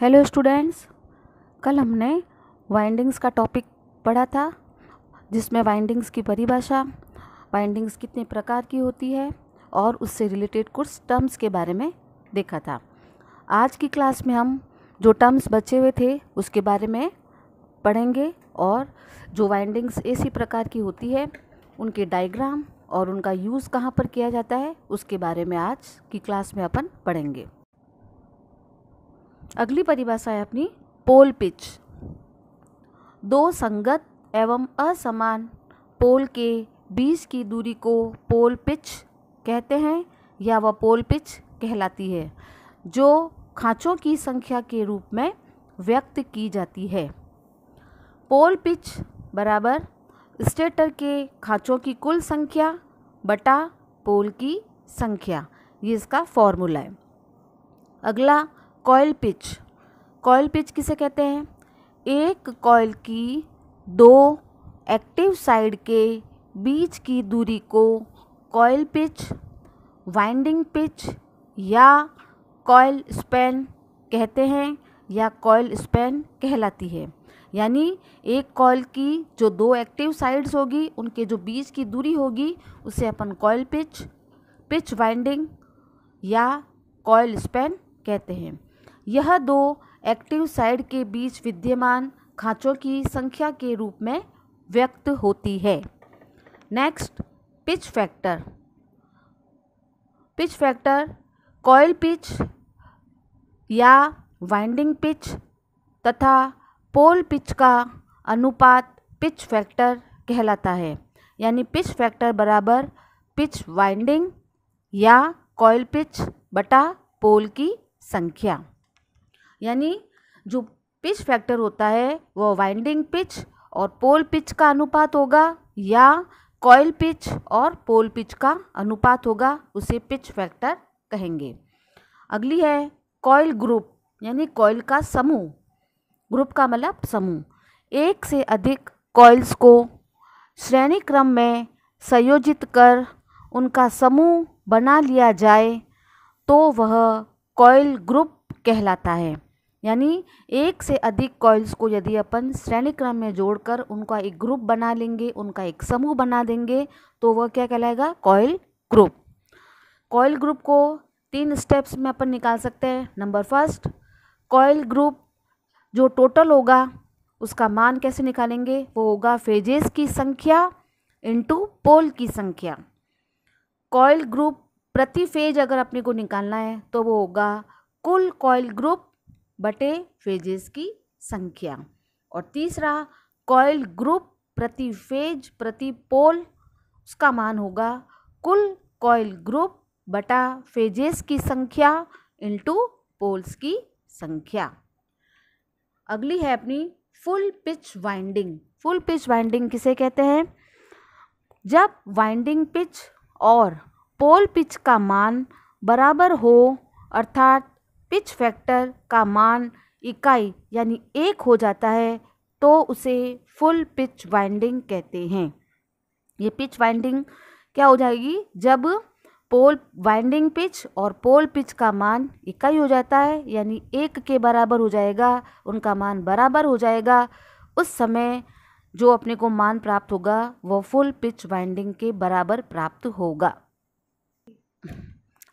Hello students, कल हमने windings का टॉपिक पढ़ा था जिसमें वाइंडिंग्स की परिभाषा, वाइंडिंग्स कितने प्रकार की होती है और उससे रिलेटेड कुछ टर्म्स के बारे में देखा था। आज की क्लास में हम जो टर्म्स बचे हुए थे उसके बारे में पढ़ेंगे और जो वाइंडिंग्स ऐसी प्रकार की होती है उनके डायग्राम और उनका यूज़ कहाँ पर किया जाता है उसके बारे में आज की क्लास में अपन पढ़ेंगे। अगली परिभाषा है अपनी पोल पिच। दो संगत एवं असमान पोल के बीच की दूरी को पोल पिच कहते हैं या वह पोल पिच कहलाती है, जो खांचों की संख्या के रूप में व्यक्त की जाती है। पोल पिच बराबर स्टेटर के खांचों की कुल संख्या बटा पोल की संख्या, ये इसका फॉर्मूला है। अगला कॉइल पिच। कॉइल पिच किसे कहते हैं? एक कॉइल की दो एक्टिव साइड के बीच की दूरी को कॉइल पिच, वाइंडिंग पिच या कॉइल स्पैन कहते हैं या कॉइल स्पैन कहलाती है। यानी एक कॉइल की जो दो एक्टिव साइड्स होगी उनके जो बीच की दूरी होगी उसे अपन कॉइल पिच, पिच वाइंडिंग या कॉइल स्पैन कहते हैं। यह दो एक्टिव साइड के बीच विद्यमान खांचों की संख्या के रूप में व्यक्त होती है। Next, pitch factor. Pitch factor coil pitch या वाइंडिंग पिच तथा पोल पिच का अनुपात पिच फैक्टर कहलाता है। यानी पिच फैक्टर बराबर पिच वाइंडिंग या कॉइल पिच बटा पोल की संख्या। यानी जो पिच फैक्टर होता है वो वाइंडिंग पिच और पोल पिच का अनुपात होगा या कॉइल पिच और पोल पिच का अनुपात होगा, उसे पिच फैक्टर कहेंगे। अगली है कॉइल ग्रुप, यानी कॉइल का समूह। ग्रुप का मतलब समूह। एक से अधिक कॉइल्स को श्रेणी क्रम में संयोजित कर उनका समूह बना लिया जाए तो वह कॉइल ग्रुप कहलाता है। यानी एक से अधिक कॉइल्स को यदि अपन श्रेणी क्रम में जोड़कर उनका एक ग्रुप बना लेंगे, उनका एक समूह बना देंगे तो वह क्या कहलाएगा? Coil group. कॉइल ग्रुप को 3 स्टेप्स में अपन निकाल सकते हैं। नंबर फर्स्ट, कॉइल ग्रुप जो टोटल होगा उसका मान कैसे निकालेंगे? वो होगा फेजेस की संख्या इनटू पोल की संख्या। कॉइल ग्रुप प्रति फेज अगर अपने को निकालना है तो वो होगा कुल कॉइल ग्रुप बटे फेजेस की संख्या। और तीसरा, कॉइल ग्रुप प्रति फेज प्रति पोल, उसका मान होगा कुल कॉइल ग्रुप बटा फेजेस की संख्या इनटू पोल्स की संख्या। अगली है अपनी full pitch winding. Full pitch winding किसे कहते हैं? जब वाइंडिंग पिच और पोल पिच का मान बराबर हो, अर्थात पिच फैक्टर का मान इकाई यानी 1 हो जाता है तो उसे फुल पिच वाइंडिंग कहते हैं। ये पिच वाइंडिंग क्या हो जाएगी? जब पोल वाइंडिंग पिच और पोल पिच का मान इकाई हो जाता है यानी 1 के बराबर हो जाएगा, उनका मान बराबर हो जाएगा, उस समय जो अपने को मान प्राप्त होगा वो फुल पिच वाइंडिंग के बराबर प्राप्त होगा।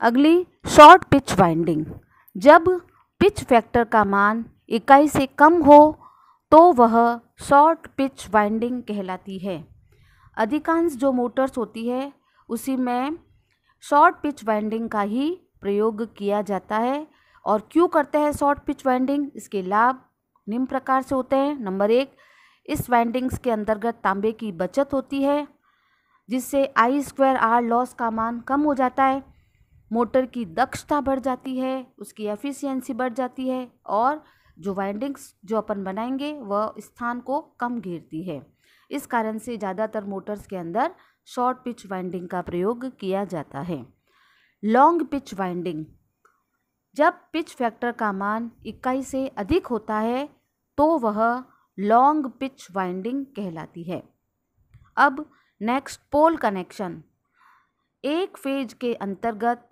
अगली शॉर्ट पिच वाइंडिंग। जब पिच फैक्टर का मान इकाई से कम हो तो वह शॉर्ट पिच वाइंडिंग कहलाती है। अधिकांश जो मोटर्स होती है उसी में शॉर्ट पिच वाइंडिंग का ही प्रयोग किया जाता है। और क्यों करते हैं शॉर्ट पिच वाइंडिंग? इसके लाभ निम्न प्रकार से होते हैं। नंबर 1, इस वाइंडिंग्स के अंतर्गत तांबे की बचत होती है जिससे I²R लॉस का मान कम हो जाता है। मोटर की दक्षता बढ़ जाती है, उसकी एफिशिएंसी बढ़ जाती है और जो वाइंडिंग्स जो अपन बनाएंगे वह स्थान को कम घेरती है। इस कारण से ज़्यादातर मोटर्स के अंदर शॉर्ट पिच वाइंडिंग का प्रयोग किया जाता है। Long pitch winding. जब पिच फैक्टर का मान इकाई से अधिक होता है तो वह लॉन्ग पिच वाइंडिंग कहलाती है। अब नेक्स्ट, पोल कनेक्शन। एक फेज के अंतर्गत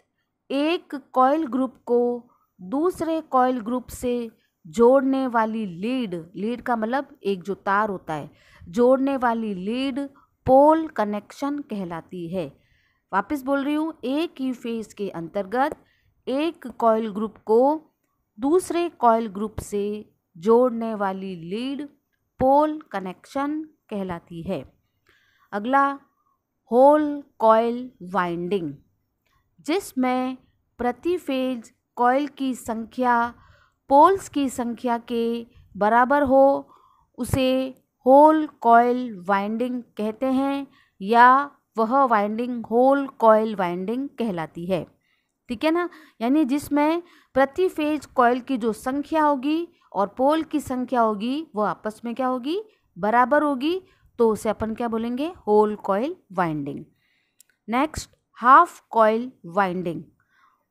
एक कॉइल ग्रुप को दूसरे कॉइल ग्रुप से जोड़ने वाली लीड, लीड का मतलब एक जो तार होता है, जोड़ने वाली लीड पोल कनेक्शन कहलाती है। वापस बोल रही हूँ, एक ही फेज के अंतर्गत एक कॉइल ग्रुप को दूसरे कॉइल ग्रुप से जोड़ने वाली लीड पोल कनेक्शन कहलाती है। अगला, होल कॉइल वाइंडिंग, जिसमें प्रति फेज कॉइल की संख्या पोल्स की संख्या के बराबर हो, उसे होल कॉइल वाइंडिंग कहते हैं, या वह वाइंडिंग होल कॉइल वाइंडिंग कहलाती है। ठीक है ना, यानी जिसमें प्रति फेज कॉइल की जो संख्या होगी और पोल की संख्या होगी वो आपस में क्या होगी, बराबर होगी, तो उसे अपन क्या बोलेंगे, whole coil winding. Next, half coil winding,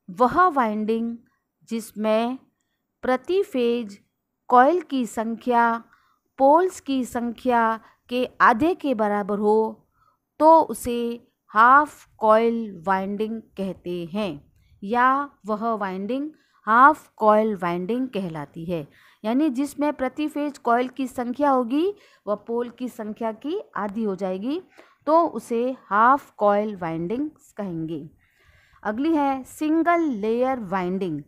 वह वाइंडिंग जिसमें प्रति फेज कॉइल की संख्या पोल्स की संख्या के आधे के बराबर हो, तो उसे हाफ कॉइल वाइंडिंग कहते हैं, या वह वाइंडिंग हाफ कॉइल वाइंडिंग कहलाती है। यानी जिसमें प्रति फेज कॉइल की संख्या होगी वह पोल की संख्या की आधी हो जाएगी, तो उसे हाफ कॉइल वाइंडिंग कहेंगे। अगली है सिंगल लेयर वाइंडिंग,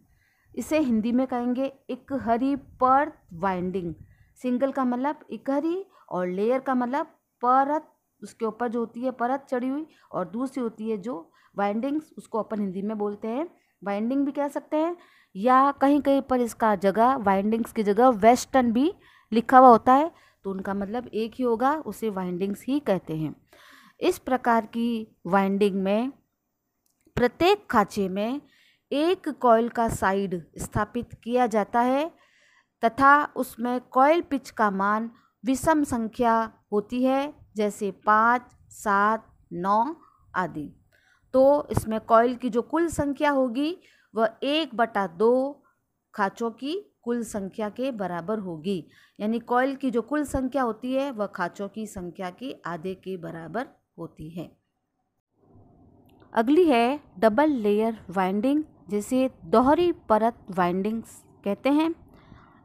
इसे हिंदी में कहेंगे इकहरी परत वाइंडिंग। सिंगल का मतलब इकहरी और लेयर का मतलब परत, उसके ऊपर जो होती है परत चढ़ी हुई, और दूसरी होती है जो वाइंडिंग्स, उसको अपन हिंदी में बोलते हैं वाइंडिंग भी कह सकते हैं, या कहीं कहीं पर इसका जगह वाइंडिंग्स की जगह वेस्टर्न भी लिखा हुआ होता है, तो उनका मतलब एक ही होगा, उसे वाइंडिंग्स ही कहते हैं। इस प्रकार की वाइंडिंग में प्रत्येक खांचे में एक कॉइल का साइड स्थापित किया जाता है तथा उसमें कॉइल पिच का मान विषम संख्या होती है, जैसे 5, 7, 9 आदि। तो इसमें कॉइल की जो कुल संख्या होगी वह 1/2 खांचों की कुल संख्या के बराबर होगी, यानी कॉइल की जो कुल संख्या होती है वह खांचों की संख्या के आधे के बराबर होती है। अगली है डबल लेयर वाइंडिंग, जिसे दोहरी परत वाइंडिंग्स कहते हैं।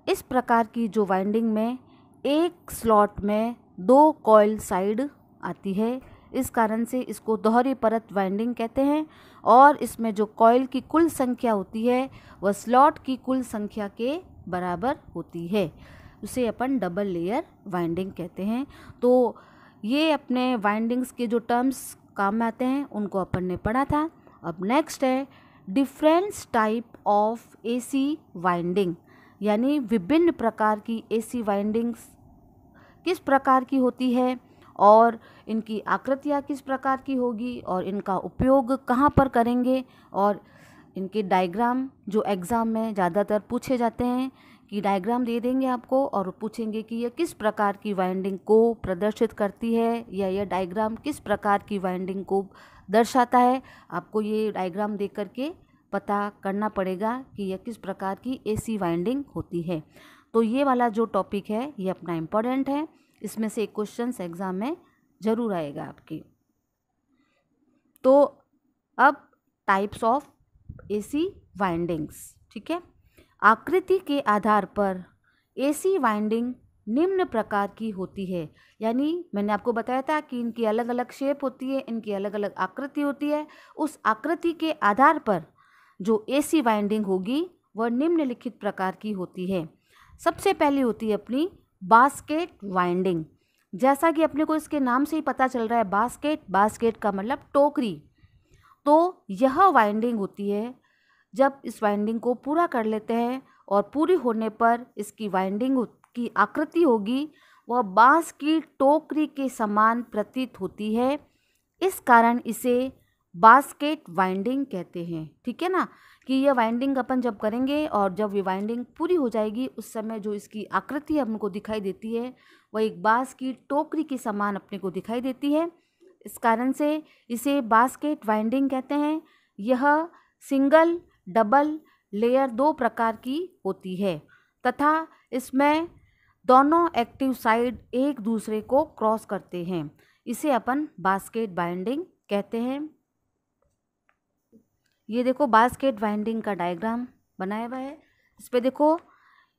इस प्रकार की जो वाइंडिंग में एक स्लॉट में 2 कॉइल साइड आती है, इस कारण से इसको दोहरी परत वाइंडिंग कहते हैं, और इसमें जो कॉइल की कुल संख्या होती है वह स्लॉट की कुल संख्या के बराबर होती है, उसे अपन डबल लेयर वाइंडिंग कहते हैं। तो ये अपने वाइंडिंग्स के जो टर्म्स काम में आते हैं उनको अपन ने पढ़ा था। अब नेक्स्ट है difference type of AC winding, यानी विभिन्न प्रकार की एसी वाइंडिंग्स किस प्रकार की होती है और इनकी आकृतियाँ किस प्रकार की होगी और इनका उपयोग कहाँ पर करेंगे, और इनके डायग्राम जो एग्ज़ाम में ज़्यादातर पूछे जाते हैं कि डायग्राम दे देंगे आपको और पूछेंगे कि यह किस प्रकार की वाइंडिंग को प्रदर्शित करती है, या यह डायग्राम किस प्रकार की वाइंडिंग को दर्शाता है। आपको ये डायग्राम देख करके पता करना पड़ेगा कि यह किस प्रकार की एसी वाइंडिंग होती है। तो ये वाला जो टॉपिक है ये अपना इम्पोर्टेंट है, इसमें से एक क्वेश्चन एग्ज़ाम में ज़रूर आएगा आपकी। तो अब टाइप्स ऑफ एसी वाइंडिंग्स, ठीक है। आकृति के आधार पर एसी वाइंडिंग निम्न प्रकार की होती है, यानी मैंने आपको बताया था कि इनकी अलग अलग शेप होती है, इनकी अलग अलग आकृति होती है। उस आकृति के आधार पर जो एसी वाइंडिंग होगी वह निम्नलिखित प्रकार की होती है। सबसे पहली होती है अपनी बास्केट वाइंडिंग। जैसा कि अपने को इसके नाम से ही पता चल रहा है, बास्केट, बास्केट का मतलब टोकरी। तो यह वाइंडिंग होती है जब इस वाइंडिंग को पूरा कर लेते हैं और पूरी होने पर इसकी वाइंडिंग की आकृति होगी वह बांस की टोकरी के समान प्रतीत होती है, इस कारण इसे बास्केट वाइंडिंग कहते हैं। ठीक है ना, कि यह वाइंडिंग अपन जब करेंगे और जब ये वाइंडिंग पूरी हो जाएगी उस समय जो इसकी आकृति हमको दिखाई देती है वह एक बांस की टोकरी के समान अपने को दिखाई देती है, इस कारण से इसे बास्केट वाइंडिंग कहते हैं। यह सिंगल, डबल लेयर 2 प्रकार की होती है तथा इसमें दोनों एक्टिव साइड एक दूसरे को क्रॉस करते हैं, इसे अपन बास्केट वाइंडिंग कहते हैं। ये देखो बास्केट वाइंडिंग का डायग्राम बनाया हुआ है, इस पे देखो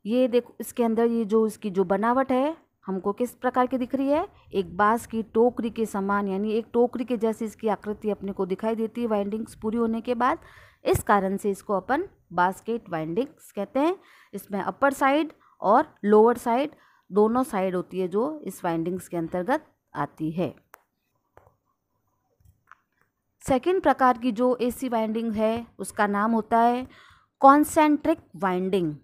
ये देखो इसके अंदर ये जो इसकी जो बनावट है हमको किस प्रकार की दिख रही है, एक बांस की टोकरी के समान, यानी एक टोकरी के जैसी इसकी आकृति अपने को दिखाई देती है वाइंडिंग्स पूरी होने के बाद। इस कारण से इसको अपन बास्केट वाइंडिंग्स कहते हैं। इसमें अपर साइड और लोअर साइड दोनों साइड होती है जो इस वाइंडिंग्स के अंतर्गत आती है। सेकंड प्रकार की जो एसी वाइंडिंग है उसका नाम होता है कॉन्सेंट्रिक वाइंडिंग।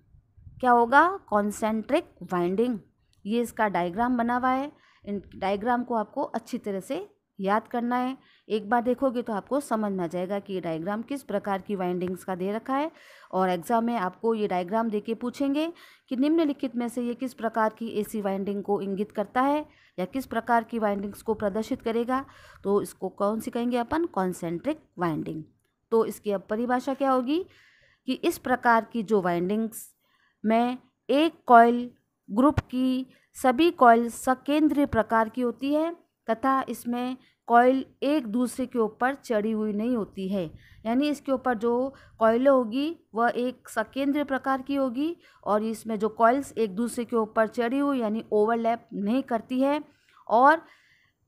क्या होगा, कॉन्सेंट्रिक वाइंडिंग। ये इसका डायग्राम बना हुआ है, इन डायग्राम को आपको अच्छी तरह से याद करना है। एक बार देखोगे तो आपको समझ में आ जाएगा कि ये डायग्राम किस प्रकार की वाइंडिंग्स का दे रखा है। और एग्जाम में आपको ये डायग्राम देके पूछेंगे कि निम्नलिखित में से ये किस प्रकार की एसी वाइंडिंग को इंगित करता है या किस प्रकार की वाइंडिंग्स को प्रदर्शित करेगा। तो इसको कौन सी कहेंगे अपन, कॉन्सेंट्रिक वाइंडिंग। तो इसकी अब परिभाषा क्या होगी कि इस प्रकार की जो वाइंडिंग्स में एक कॉइल ग्रुप की सभी कॉइल सकेंद्रीय प्रकार की होती है तथा इसमें कॉइल एक दूसरे के ऊपर चढ़ी हुई नहीं होती है, यानी इसके ऊपर जो कॉइल होगी वह एक सकेंद्रीय प्रकार की होगी और इसमें जो कॉइल्स एक दूसरे के ऊपर चढ़ी हुई यानी ओवरलैप नहीं करती है। और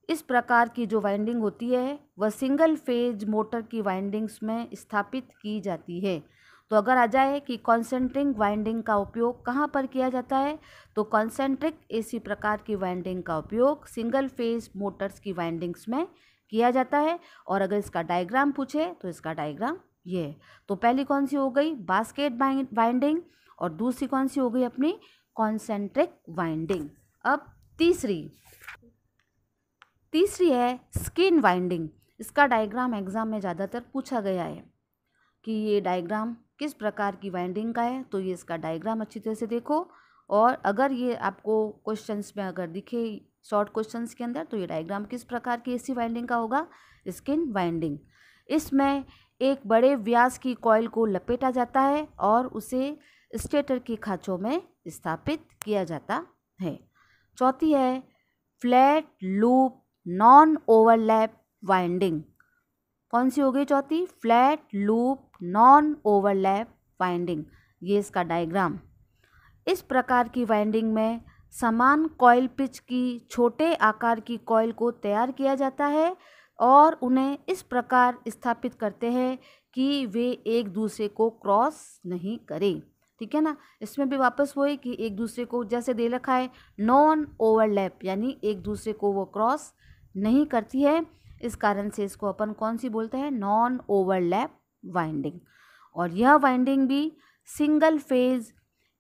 इस प्रकार की जो वाइंडिंग होती है वह सिंगल फेज मोटर की वाइंडिंग्स में स्थापित की जाती है। तो अगर आ जाए कि कॉन्सेंट्रिक वाइंडिंग का उपयोग कहाँ पर किया जाता है, तो कॉन्सेंट्रिक एसी प्रकार की वाइंडिंग का उपयोग सिंगल फेज मोटर्स की वाइंडिंग्स में किया जाता है। और अगर इसका डायग्राम पूछे तो इसका डायग्राम ये है। तो पहली कौन सी हो गई, बास्केट वाइंडिंग, और दूसरी कौन सी हो गई अपनी कॉन्सेंट्रिक वाइंडिंग। अब तीसरी है स्किन वाइंडिंग। इसका डायग्राम एग्जाम में ज़्यादातर पूछा गया है कि ये डायग्राम किस प्रकार की वाइंडिंग का है। तो ये इसका डायग्राम अच्छी तरह से देखो, और अगर ये आपको क्वेश्चंस में अगर दिखे शॉर्ट क्वेश्चंस के अंदर तो ये डायग्राम किस प्रकार की एसी वाइंडिंग का होगा, स्किन वाइंडिंग। इसमें एक बड़े व्यास की कॉइल को लपेटा जाता है और उसे स्टेटर की खाँचों में स्थापित किया जाता है। चौथी है flat loop non overlap winding. कौन सी हो गई चौथी, flat loop non overlap winding. ये इसका डायग्राम। इस प्रकार की वाइंडिंग में समान कॉइल पिच की छोटे आकार की कॉइल को तैयार किया जाता है और उन्हें इस प्रकार स्थापित करते हैं कि वे एक दूसरे को क्रॉस नहीं करें। ठीक है ना, इसमें भी वापस वही कि एक दूसरे को जैसे दे रखा है नॉन ओवरलैप, यानी एक दूसरे को वो क्रॉस नहीं करती है। इस कारण से इसको अपन कौन सी बोलते हैं, नॉन ओवरलैप वाइंडिंग। और यह वाइंडिंग भी सिंगल फेज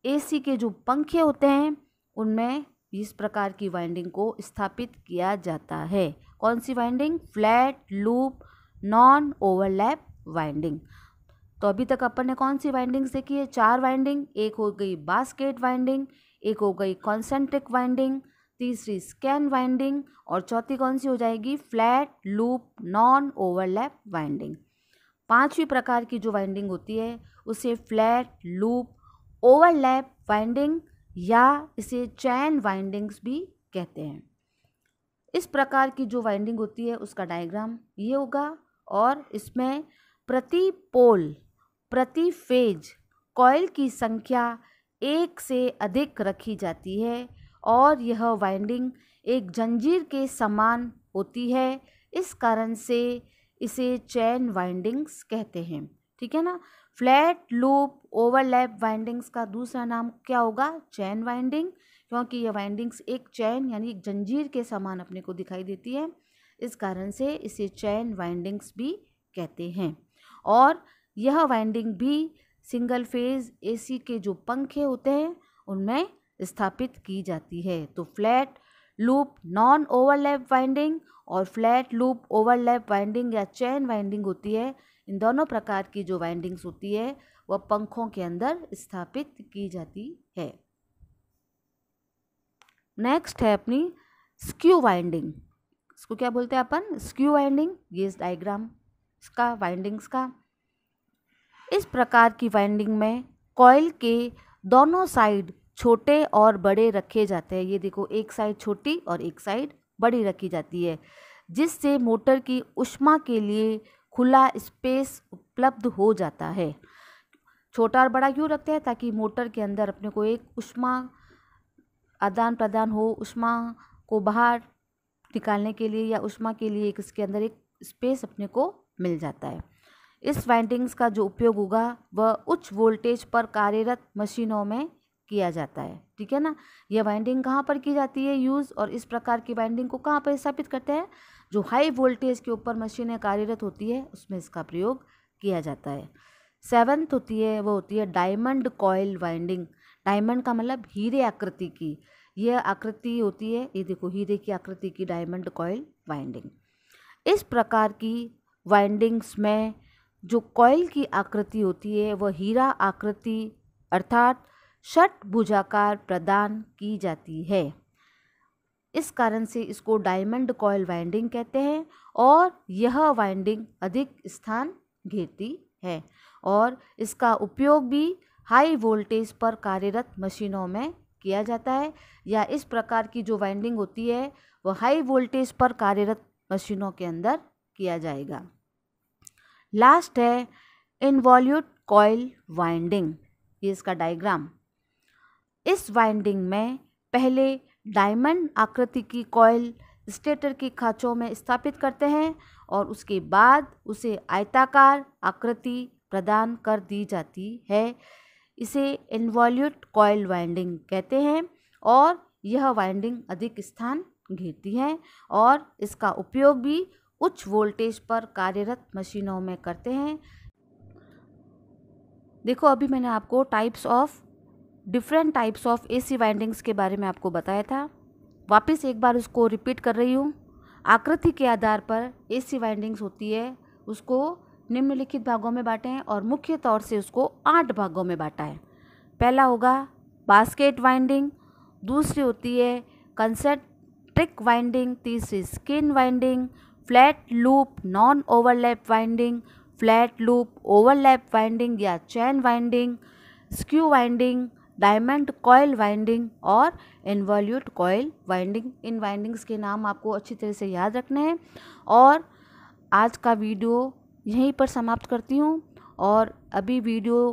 एसी के जो पंखे होते हैं उनमें इस प्रकार की वाइंडिंग को स्थापित किया जाता है। कौन सी winding, flat loop non overlap winding. तो अभी तक अपन ने कौन सी वाइंडिंग्स देखी है, 4 वाइंडिंग। एक हो गई बास्केट वाइंडिंग, एक हो गई कॉन्सेंट्रिक वाइंडिंग, तीसरी स्कैन वाइंडिंग और चौथी कौन सी हो जाएगी, flat loop non overlap winding. पांचवी प्रकार की जो वाइंडिंग होती है उसे फ्लैट लूप ओवरलैप वाइंडिंग या इसे चैन वाइंडिंग्स भी कहते हैं। इस प्रकार की जो वाइंडिंग होती है उसका डायग्राम ये होगा और इसमें प्रति पोल प्रति फेज कॉइल की संख्या 1 से अधिक रखी जाती है और यह वाइंडिंग एक जंजीर के समान होती है। इस कारण से इसे चैन वाइंडिंग्स कहते हैं। ठीक है ना, फ्लैट लूप ओवरलैप वाइंडिंग्स का दूसरा नाम क्या होगा, चैन वाइंडिंग, क्योंकि यह वाइंडिंग्स एक चैन यानी एक जंजीर के समान अपने को दिखाई देती है। इस कारण से इसे चैन वाइंडिंग्स भी कहते हैं। और यह वाइंडिंग भी सिंगल फेज एसी के जो पंखे होते हैं उनमें स्थापित की जाती है। तो flat loop non overlap winding और फ्लैट लूप ओवरलैप वाइंडिंग या चैन वाइंडिंग होती है। इन दोनों प्रकार की जो वाइंडिंग्स होती है वह पंखों के अंदर स्थापित की जाती है। नेक्स्ट है अपनी स्क्यू वाइंडिंग। इसको क्या बोलते हैं अपन, स्क्यू वाइंडिंग। ये इस डायग्राम इसका वाइंडिंग्स का। इस प्रकार की वाइंडिंग में कॉइल के दोनों साइड छोटे और बड़े रखे जाते हैं। ये देखो, एक साइड छोटी और एक साइड बड़ी रखी जाती है, जिससे मोटर की ऊष्मा के लिए खुला स्पेस उपलब्ध हो जाता है। छोटा और बड़ा क्यों रखते हैं? ताकि मोटर के अंदर अपने को एक ऊष्मा आदान प्रदान हो, ऊष्मा को बाहर निकालने के लिए या ऊष्मा के लिए इसके अंदर एक स्पेस अपने को मिल जाता है। इस वाइंडिंग्स का जो उपयोग होगा वह उच्च वोल्टेज पर कार्यरत मशीनों में किया जाता है। ठीक है ना। यह वाइंडिंग कहाँ पर की जाती है यूज़, और इस प्रकार की वाइंडिंग को कहाँ पर स्थापित करते हैं? जो हाई वोल्टेज के ऊपर मशीनें कार्यरत होती है उसमें इसका प्रयोग किया जाता है। 7th होती है वो होती है डायमंड कॉइल वाइंडिंग। डायमंड का मतलब हीरे आकृति की, यह आकृति होती है, ये देखो हीरे की आकृति की डायमंड कॉइल वाइंडिंग। इस प्रकार की वाइंडिंग्स में जो कॉइल की आकृति होती है वह हीरा आकृति अर्थात षटभुजाकार प्रदान की जाती है। इस कारण से इसको डायमंड कॉइल वाइंडिंग कहते हैं और यह वाइंडिंग अधिक स्थान घेरती है और इसका उपयोग भी हाई वोल्टेज पर कार्यरत मशीनों में किया जाता है, या इस प्रकार की जो वाइंडिंग होती है वह हाई वोल्टेज पर कार्यरत मशीनों के अंदर किया जाएगा। लास्ट है इनवॉल्यूट कॉइल वाइंडिंग, ये इसका डायग्राम। इस वाइंडिंग में पहले डायमंड आकृति की कॉइल स्टेटर की खाँचों में स्थापित करते हैं और उसके बाद उसे आयताकार आकृति प्रदान कर दी जाती है। इसे इनवॉल्यूट कॉइल वाइंडिंग कहते हैं और यह वाइंडिंग अधिक स्थान घेरती है और इसका उपयोग भी उच्च वोल्टेज पर कार्यरत मशीनों में करते हैं। देखो अभी मैंने आपको different types of AC windings के बारे में आपको बताया था। वापस एक बार उसको रिपीट कर रही हूँ। आकृति के आधार पर एसी वाइंडिंग्स होती है उसको निम्नलिखित भागों में बांटें और मुख्य तौर से उसको 8 भागों में बांटा है। पहला होगा बास्केट वाइंडिंग, दूसरी होती है कंसेंट्रिक वाइंडिंग, तीसरी skin winding, flat loop non overlap winding, flat loop overlap winding या chain winding, skew winding, diamond coil winding और इनवॉल्यूट कॉइल वाइंडिंग। इन वाइंडिंग्स के नाम आपको अच्छी तरह से याद रखने हैं और आज का वीडियो यहीं पर समाप्त करती हूँ। और अभी वीडियो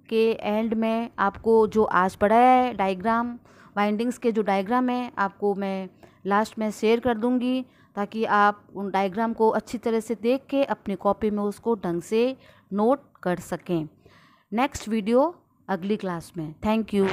के एंड में आपको जो आज पढ़ाया है डायग्राम, वाइंडिंग्स के जो डायग्राम है आपको मैं लास्ट में शेयर कर दूँगी ताकि आप उन डायग्राम को अच्छी तरह से देख के अपनी कॉपी में उसको ढंग से नोट कर सकें। नेक्स्ट वीडियो अगली क्लास में। Thank you.